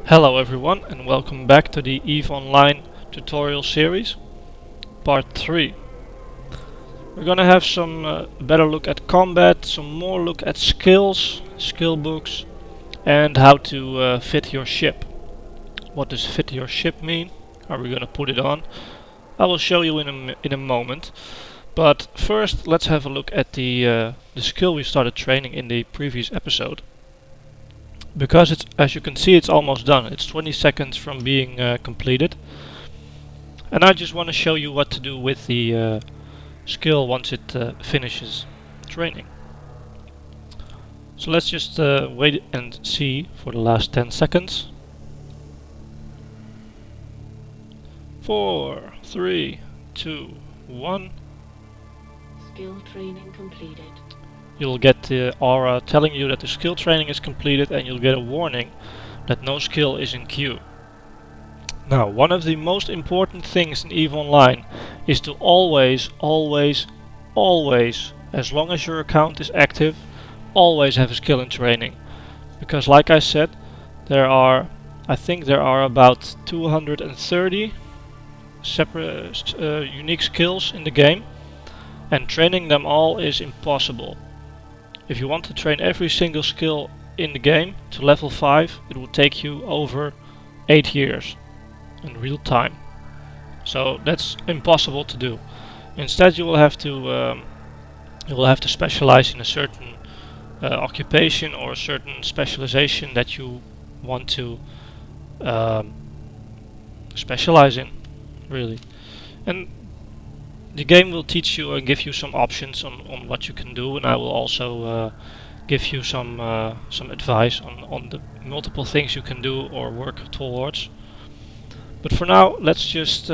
Hello everyone and welcome back to the EVE Online tutorial series, part 3. We're gonna have some better look at combat, some more look at skills, skill books, and how to fit your ship. What does fit your ship mean? How are we gonna put it on? I will show you in a moment. But first let's have a look at the skill we started training in the previous episode. Because it's, as you can see, it's almost done. It's 20 seconds from being completed. And I just want to show you what to do with the skill once it finishes training. So let's just wait and see for the last 10 seconds. 4, 3, 2, 1. Skill training completed. You'll get the aura telling you that the skill training is completed, and you'll get a warning that no skill is in queue. Now, one of the most important things in EVE Online is to always, as long as your account is active, always have a skill in training. Because like I said, I think there are about 230 separate unique skills in the game, and training them all is impossible. If you want to train every single skill in the game to level 5, it will take you over 8 years in real time. So that's impossible to do. Instead, you will have to specialize in a certain occupation or a certain specialization that you want to specialize in, really. And the game will teach you and give you some options on what you can do, and I will also give you some advice on the multiple things you can do or work towards. But for now, let's just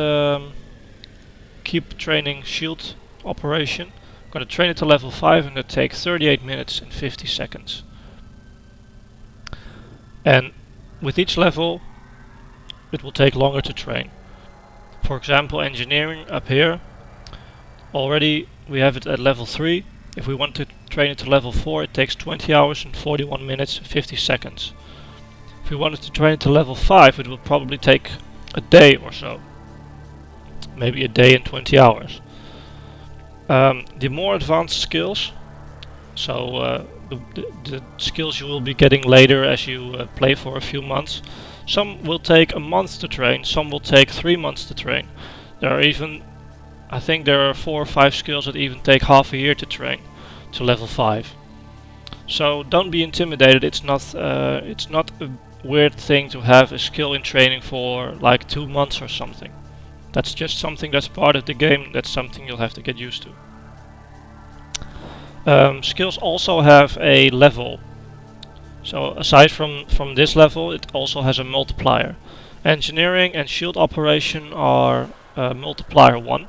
keep training shield operation. I'm going to train it to level 5 and it takes 38 minutes and 50 seconds. And with each level, it will take longer to train. For example, engineering up here. Already we have it at level 3. If we want to train it to level 4, it takes 20 hours and 41 minutes and 50 seconds. If we wanted to train it to level 5, it will probably take a day or so. Maybe a day and 20 hours. The more advanced skills, so the skills you will be getting later as you play for a few months, some will take a month to train, some will take 3 months to train. I think there are 4 or 5 skills that even take half a year to train to level 5. So don't be intimidated. It's not a weird thing to have a skill in training for like 2 months or something. That's just something that's part of the game. That's something you'll have to get used to. Skills also have a level. So aside from this level, it also has a multiplier. Engineering and shield operation are multiplier 1.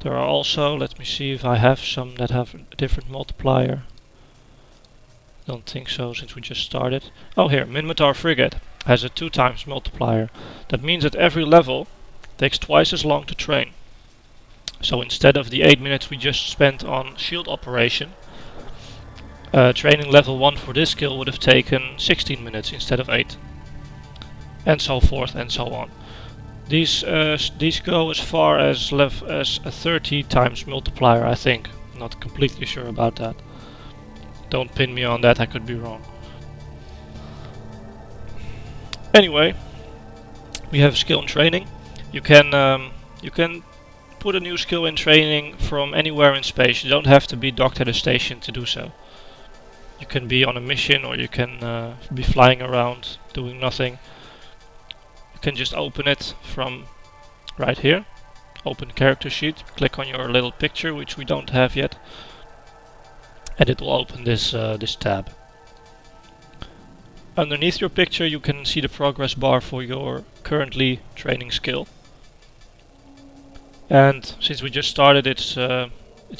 There are also, let me see if I have some that have a different multiplier. Don't think so, since we just started. Oh, here, Minotaur Frigate has a 2 times multiplier. That means that every level takes twice as long to train. So instead of the 8 minutes we just spent on shield operation, training level 1 for this skill would have taken 16 minutes instead of 8. And so forth and so on. These go as far as a 30 times multiplier, I think. Not completely sure about that. Don't pin me on that, I could be wrong. Anyway, we have skill in training. You can put a new skill in training from anywhere in space. You don't have to be docked at a station to do so. You can be on a mission, or you can be flying around doing nothing. Can just open it from right here. Open character sheet, click on your little picture, which we don't have yet, and it will open this tab. Underneath your picture you can see the progress bar for your currently training skill. And since we just started, it's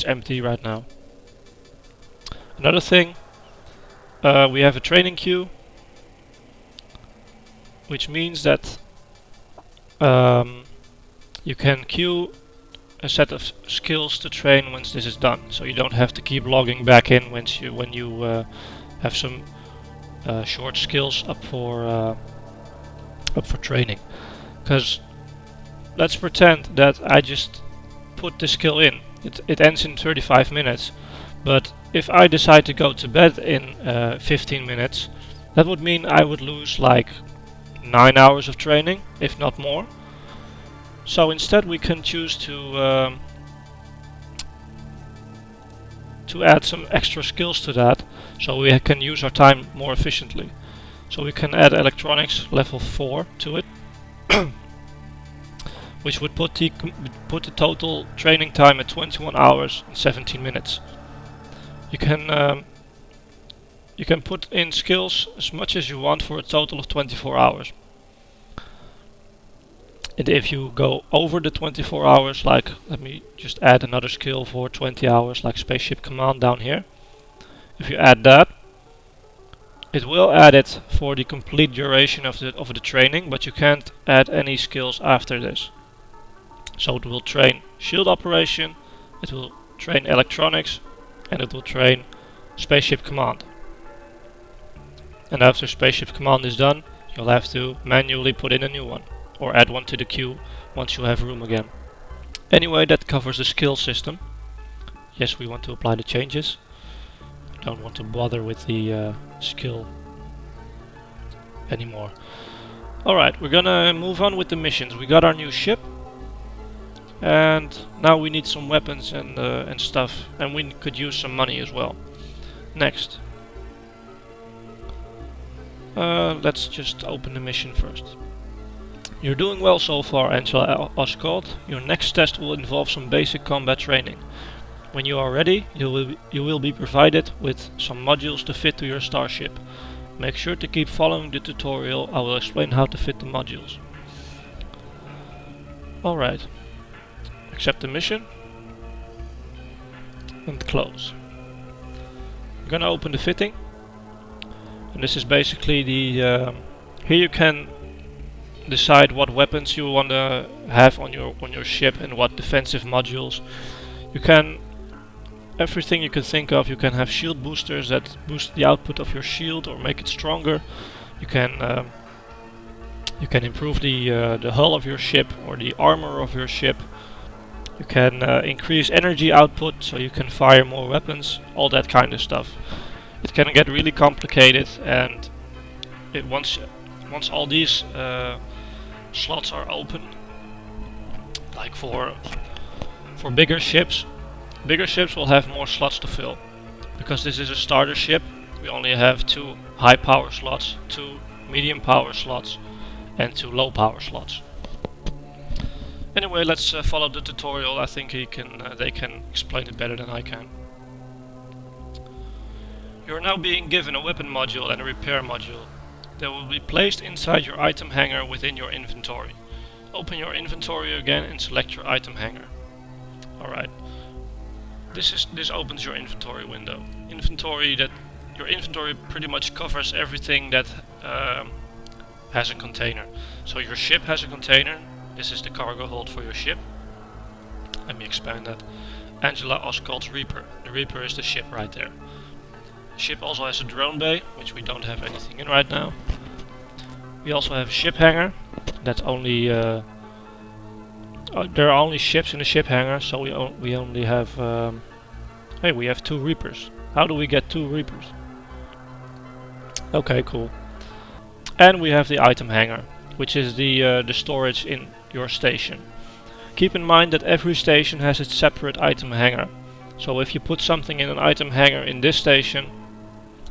empty right now. Another thing, we have a training queue, which means that you can queue a set of skills to train once this is done, so you don't have to keep logging back in when you have some short skills up for up for training. Because let's pretend that I just put the skill in. It ends in 35 minutes. But if I decide to go to bed in 15 minutes, that would mean I would lose like 9 hours of training, if not more. So instead we can choose to add some extra skills to that, so we can use our time more efficiently. So we can add electronics level 4 to it, which would put the total training time at 21 hours and 17 minutes. You can put in skills as much as you want for a total of 24 hours. And if you go over the 24 hours, like, let me just add another skill for 20 hours, like Spaceship Command down here. If you add that, it will add it for the complete duration of the training, but you can't add any skills after this. So it will train shield operation, it will train electronics, and it will train Spaceship Command. And after Spaceship Command is done, you'll have to manually put in a new one, or add one to the queue once you have room again. Anyway, that covers the skill system. Yes, we want to apply the changes. Don't want to bother with the skill anymore. Alright, we're gonna move on with the missions. We got our new ship, and now we need some weapons and stuff, and we could use some money as well. Next. Let's just open the mission first. You're doing well so far, Angela Oscald. Your next test will involve some basic combat training. When you are ready, you will be provided with some modules to fit to your starship. Make sure to keep following the tutorial. I will explain how to fit the modules. Alright. Accept the mission. And close. I'm gonna open the fitting. And this is basically the... here you can decide what weapons you want to have on your ship and what defensive modules. You can everything you can think of. You can have shield boosters that boost the output of your shield or make it stronger. You can improve the hull of your ship or the armor of your ship. You can increase energy output so you can fire more weapons, all that kind of stuff. It can get really complicated, and once all these slots are open, like for bigger ships will have more slots to fill. Because this is a starter ship, we only have 2 high power slots, 2 medium power slots, and 2 low power slots. Anyway, let's follow the tutorial. I think they can explain it better than I can. You are now being given a weapon module and a repair module. They will be placed inside your item hanger within your inventory. Open your inventory again and select your item hanger. Alright. This opens your inventory window. Your inventory pretty much covers everything that has a container. So your ship has a container. This is the cargo hold for your ship. Let me expand that. Angela Oscald's Reaper. The Reaper is the ship right there. The ship also has a drone bay, which we don't have anything in right now. We also have a ship hangar. That's only there are only ships in the ship hangar, so we only have hey, we have 2 Reapers. How do we get 2 Reapers? Okay, cool. And we have the item hangar, which is the storage in your station. Keep in mind that every station has its separate item hangar. So if you put something in an item hangar in this station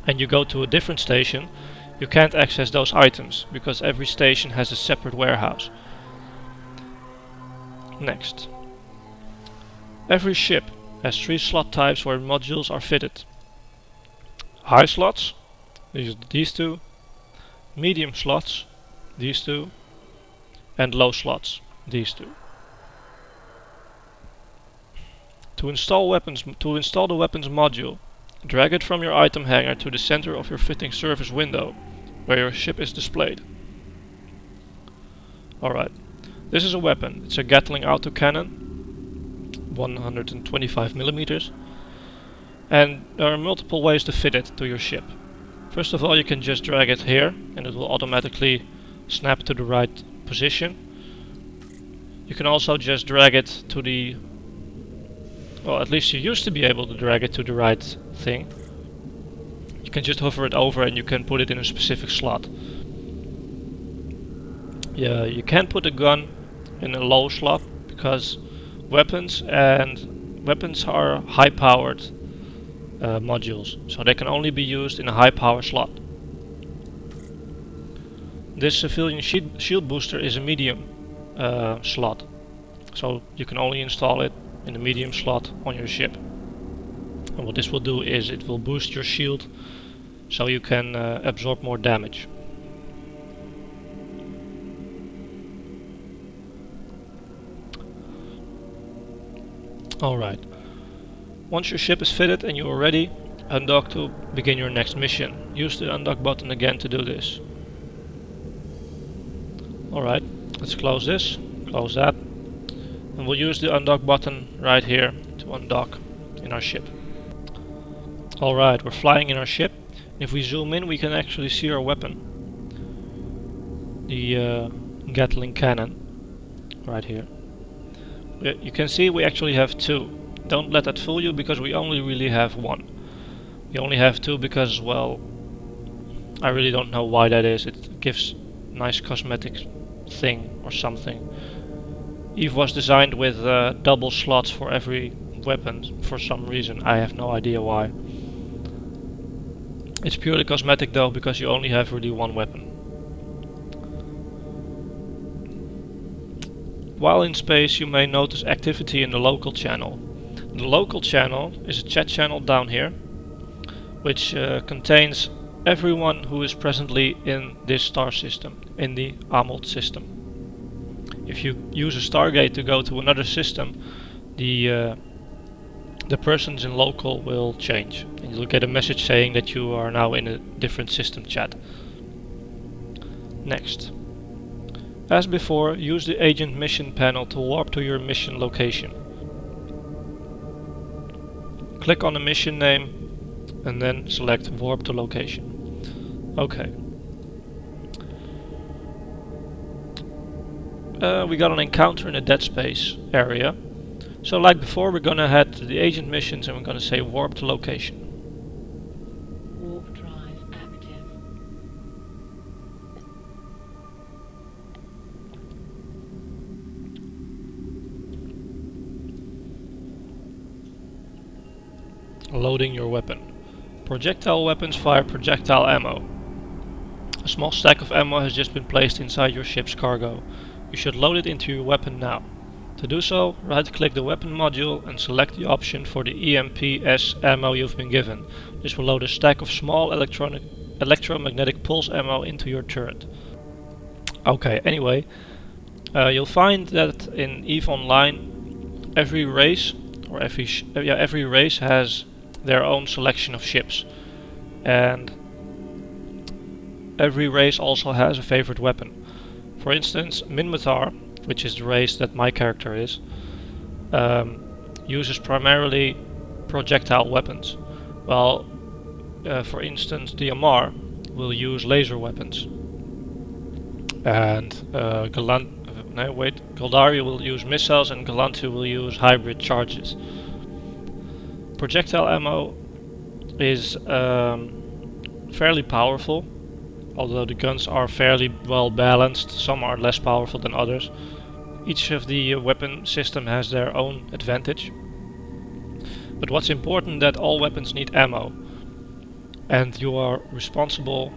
and you go to a different station, you can't access those items because every station has a separate warehouse. Next. Every ship has 3 slot types where modules are fitted. High slots, these 2, medium slots, these 2, and low slots, these 2. To install the weapons module, drag it from your item hangar to the center of your fitting service window, where your ship is displayed. Alright, this is a weapon. It's a Gatling autocannon, 125mm, and there are multiple ways to fit it to your ship. First of all, you can just drag it here, and it will automatically snap to the right position. You can also just drag it to the... well, at least you used to be able to drag it to the right thing. You can just hover it over and you can put it in a specific slot. Yeah, you can't put a gun in a low slot because weapons are high-powered modules, so they can only be used in a high-power slot. This civilian shield booster is a medium slot, so you can only install it in the medium slot on your ship. And what this will do is it will boost your shield so you can absorb more damage. Alright, once your ship is fitted and you are ready, undock to begin your next mission. Use the undock button again to do this. Alright, let's close this, close that, and we'll use the undock button right here to undock in our ship. Alright, we're flying in our ship. If we zoom in, we can actually see our weapon. The Gatling cannon, right here. You can see we actually have two. Don't let that fool you, because we only really have one. We only have two because, well, I really don't know why that is. It gives nice cosmetic thing or something. Eve was designed with double slots for every weapon for some reason. I have no idea why. It's purely cosmetic though, because you only have really one weapon. While in space, you may notice activity in the local channel. The local channel is a chat channel down here, which contains everyone who is presently in this star system, in the Amult system. If you use a Stargate to go to another system, the persons in local will change, and you'll get a message saying that you are now in a different system chat. Next. As before, use the agent mission panel to warp to your mission location. Click on the mission name and then select warp to location. Okay. We got an encounter in a dead space area. So like before, we're gonna head to the agent missions and we're gonna say warp to location. Warp drive active. Loading your weapon. Projectile weapons fire projectile ammo. A small stack of ammo has just been placed inside your ship's cargo. You should load it into your weapon now. To do so, right-click the weapon module and select the option for the EMP-S ammo you've been given. This will load a stack of small electromagnetic pulse ammo into your turret. Okay, anyway, you'll find that in EVE Online, every race has their own selection of ships, and every race also has a favorite weapon. For instance, Minmatar, which is the race that my character is, uses primarily projectile weapons, while for instance the Amar will use laser weapons, and Goldaria will use missiles, and Galantu will use hybrid charges. Projectile ammo is fairly powerful, although the guns are fairly well balanced. Some are less powerful than others. Each of the weapon system has their own advantage. But what's important that all weapons need ammo, and you are responsible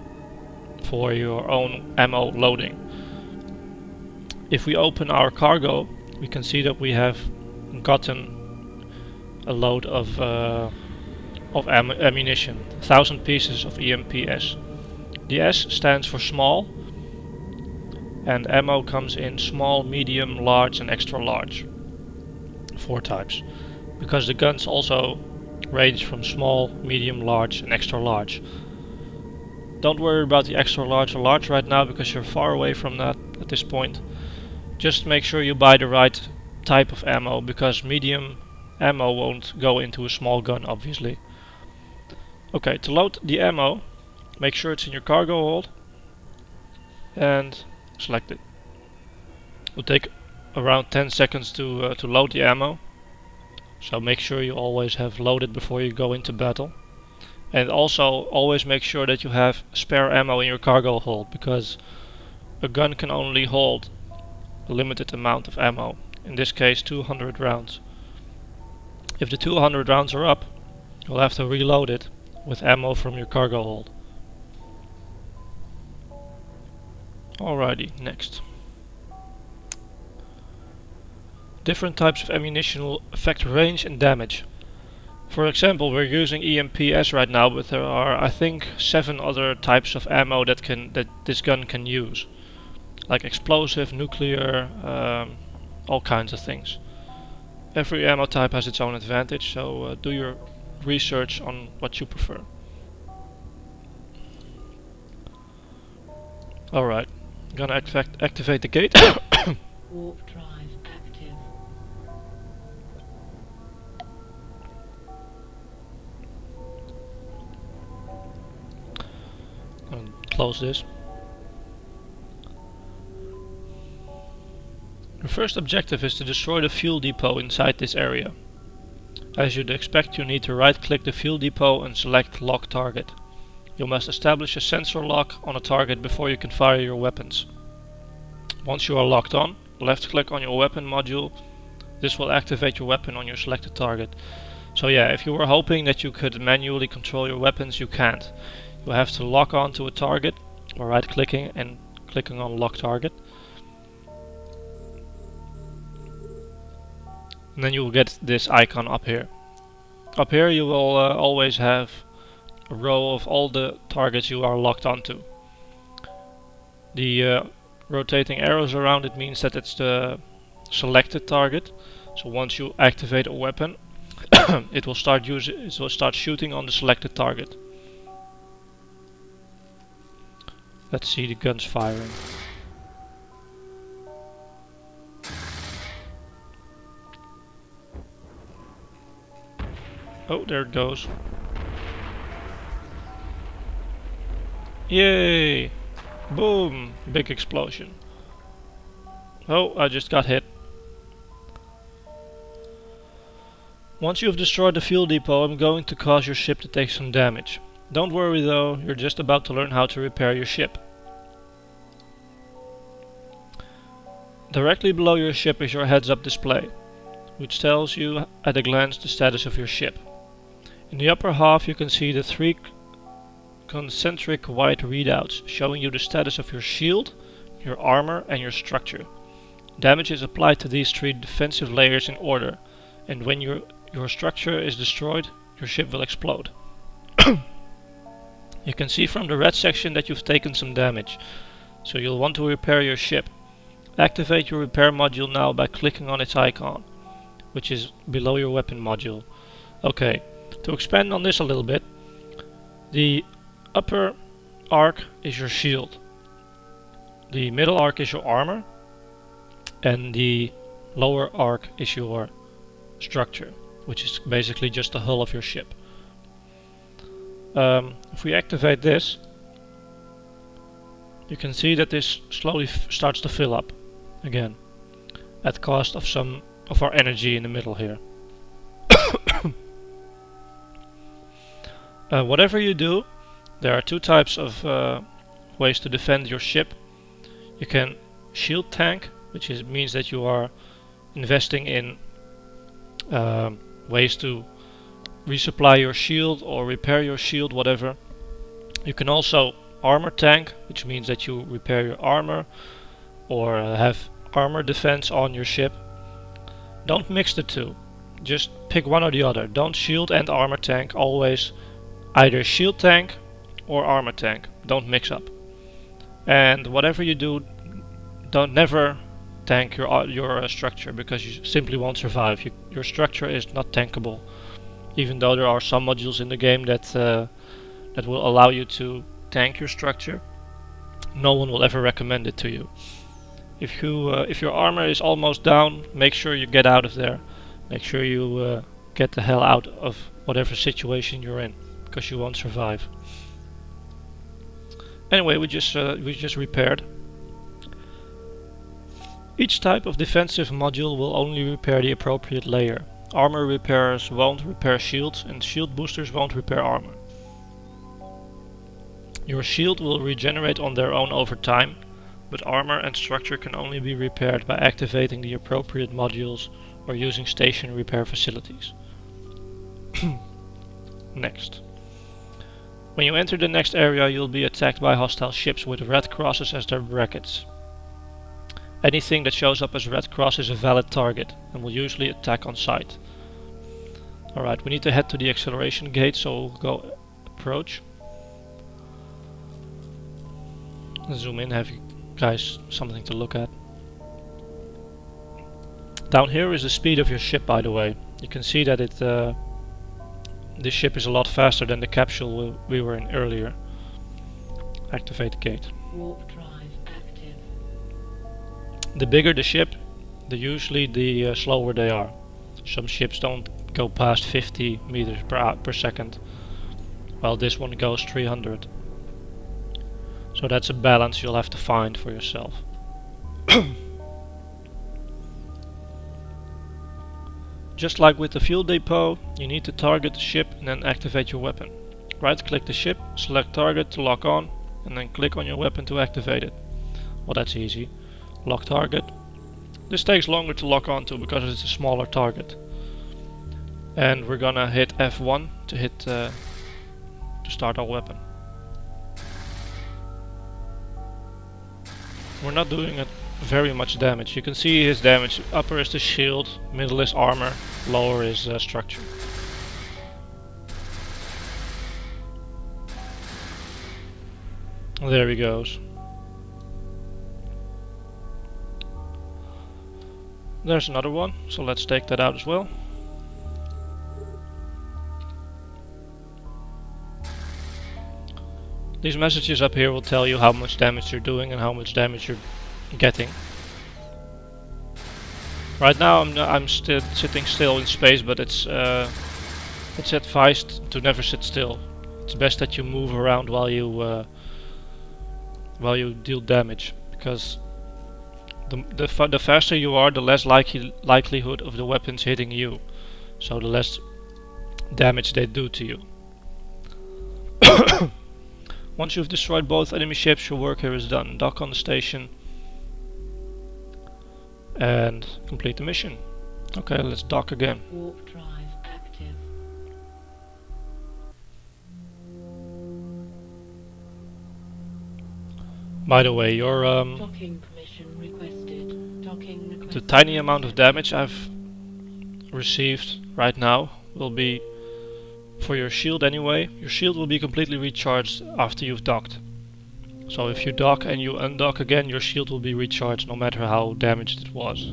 for your own ammo loading. If we open our cargo, we can see that we have gotten a load of ammunition, 1,000 pieces of EMP-S. The S stands for small, and ammo comes in small, medium, large and extra large. 4 types. Because the guns also range from small, medium, large and extra large. Don't worry about the extra large or large right now, because you're far away from that at this point. Just make sure you buy the right type of ammo, because medium ammo won't go into a small gun, obviously. Okay, to load the ammo, make sure it's in your cargo hold, and select it. It will take around 10 seconds to load the ammo, so make sure you always have loaded before you go into battle. And also always make sure that you have spare ammo in your cargo hold, because a gun can only hold a limited amount of ammo, in this case 200 rounds. If the 200 rounds are up, you'll have to reload it with ammo from your cargo hold. Alrighty, next. Different types of ammunition will affect range and damage. For example, we're using EMPS right now, but there are, I think, 7 other types of ammo that this gun can use, like explosive, nuclear, all kinds of things. Every ammo type has its own advantage, so do your research on what you prefer. Alright, I'm gonna activate the gate. Warp drive active. And close this. The first objective is to destroy the fuel depot inside this area. As you'd expect, you need to right-click the fuel depot and select Lock Target. You must establish a sensor lock on a target before you can fire your weapons. Once you are locked on, left-click on your weapon module. This will activate your weapon on your selected target. So yeah, if you were hoping that you could manually control your weapons, you can't. You have to lock on to a target, or right-clicking and clicking on Lock Target. And then you will get this icon up here. Up here you will always have a row of all the targets you are locked onto. The rotating arrows around it means that it's the selected target. So once you activate a weapon, it will start shooting on the selected target. Let's see the guns firing. Oh, there it goes. Yay! Boom! Big explosion. Oh, I just got hit. Once you have destroyed the fuel depot, I'm going to cause your ship to take some damage. Don't worry though, you're just about to learn how to repair your ship. Directly below your ship is your heads-up display, which tells you at a glance the status of your ship. In the upper half you can see the 3 concentric white readouts showing you the status of your shield, your armor and your structure. Damage is applied to these 3 defensive layers in order, and when your structure is destroyed, your ship will explode. You can see from the red section that you've taken some damage, so you'll want to repair your ship. Activate your repair module now by clicking on its icon, which is below your weapon module. Okay, to expand on this a little bit, the upper arc is your shield, the middle arc is your armor, and the lower arc is your structure, which is basically just the hull of your ship. If we activate this, you can see that this slowly starts to fill up again, at cost of some of our energy in the middle here. Whatever you do, there are 2 types of ways to defend your ship. You can shield tank, which means that you are investing in ways to resupply your shield or repair your shield, whatever. You can also armor tank, which means that you repair your armor or have armor defense on your ship. Don't mix the 2, just pick one or the other. Don't shield and armor tank, always either shield tank or armor tank. Don't mix up. And whatever you do, don't never tank your structure, because you simply won't survive. Your structure is not tankable, even though there are some modules in the game that that will allow you to tank your structure. No one will ever recommend it to you. If your armor is almost down, make sure you get out of there. Make sure you get the hell out of whatever situation you're in, because you won't survive. Anyway, we just repaired. Each type of defensive module will only repair the appropriate layer. Armor repairers won't repair shields, and shield boosters won't repair armor. Your shield will regenerate on their own over time, but armor and structure can only be repaired by activating the appropriate modules or using station repair facilities. Next. When you enter the next area, you'll be attacked by hostile ships with red crosses as their brackets. Anything that shows up as red cross is a valid target and will usually attack on sight. Alright, we need to head to the acceleration gate, so we'll go approach. Let's zoom in, have you guys something to look at. Down here is the speed of your ship, by the way. You can see that this ship is a lot faster than the capsule we were in earlier. Activate the gate. Warp drive active. The bigger the ship, usually the slower they are. Some ships don't go past 50 meters per second, while this one goes 300. So that's a balance you'll have to find for yourself. Just like with the fuel depot, you need to target the ship and then activate your weapon. Right click the ship, select target to lock on, and then click on your weapon to activate it. Well, that's easy. Lock target. This takes longer to lock onto because it's a smaller target. And we're gonna hit F1 to start our weapon. We're not doing it very much damage. You can see his damage. Upper is the shield, middle is armor, lower is structure. There he goes. There's another one, so let's take that out as well. These messages up here will tell you how much damage you're doing and how much damage you're getting. Right now I'm still sitting still in space, but it's advised to never sit still. It's best that you move around while you deal damage, because the faster you are, the less likelihood of the weapons hitting you. So the less damage they do to you. Once you've destroyed both enemy ships, your work here is done. Dock on the station and complete the mission. Okay, let's dock again. Warp drive active. By the way, your Docking permission requested. Docking requested. the tiny amount of damage I've received right now will be for your shield anyway. Your shield will be completely recharged after you've docked. So if you dock and you undock again, your shield will be recharged no matter how damaged it was.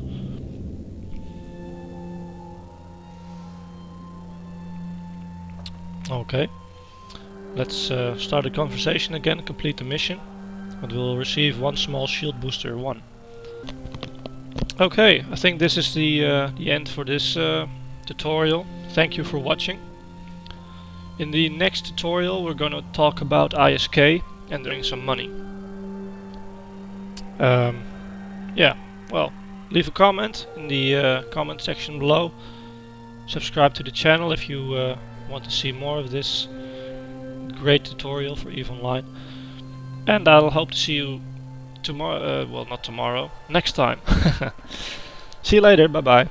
Okay, let's start the conversation again, complete the mission, and we'll receive one small shield booster 1. Okay, I think this is the end for this tutorial. Thank you for watching. In the next tutorial we're going to talk about ISK and earning some money. Yeah, well, leave a comment in the comment section below. Subscribe to the channel if you want to see more of this great tutorial for EVE Online. And I'll hope to see you tomorrow, well, not tomorrow, next time. See you later, bye bye.